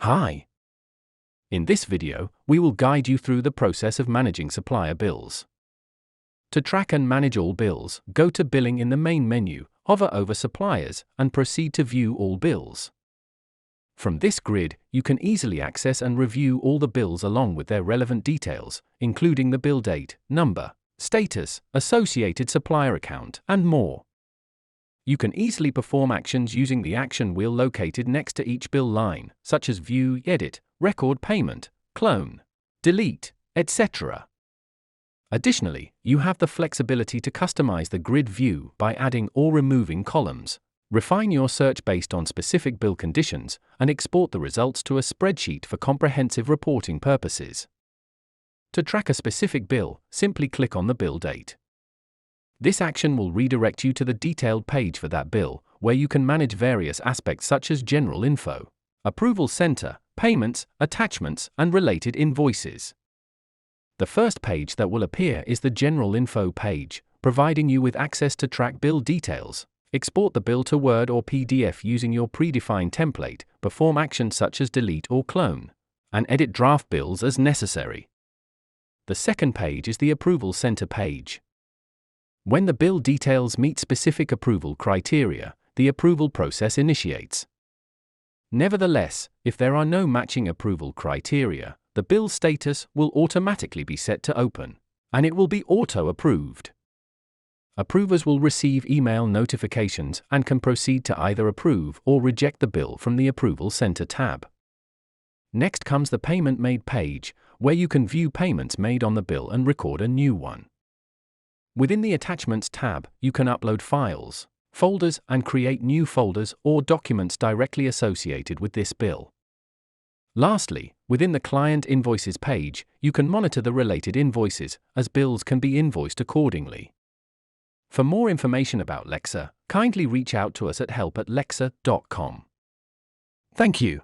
Hi. In this video, we will guide you through the process of managing supplier bills. To track and manage all bills, go to Billing in the main menu, hover over Suppliers, and proceed to View All Bills. From this grid, you can easily access and review all the bills along with their relevant details, including the bill date, number, status, associated supplier account, and more. You can easily perform actions using the action wheel located next to each bill line, such as view, edit, record payment, clone, delete, etc. Additionally, you have the flexibility to customize the grid view by adding or removing columns, refine your search based on specific bill conditions, and export the results to a spreadsheet for comprehensive reporting purposes. To track a specific bill, simply click on the bill date. This action will redirect you to the detailed page for that bill, where you can manage various aspects such as general info, approval center, payments, attachments, and related invoices. The first page that will appear is the general info page, providing you with access to track bill details, export the bill to Word or PDF using your predefined template, perform actions such as delete or clone, and edit draft bills as necessary. The second page is the approval center page. When the bill details meet specific approval criteria, the approval process initiates. Nevertheless, if there are no matching approval criteria, the bill status will automatically be set to open, and it will be auto-approved. Approvers will receive email notifications and can proceed to either approve or reject the bill from the Approval Center tab. Next comes the Payment Made page, where you can view payments made on the bill and record a new one. Within the Attachments tab, you can upload files, folders, and create new folders or documents directly associated with this bill. Lastly, within the Client Invoices page, you can monitor the related invoices, as bills can be invoiced accordingly. For more information about Lexzur, kindly reach out to us at help@lexzur.com. Thank you.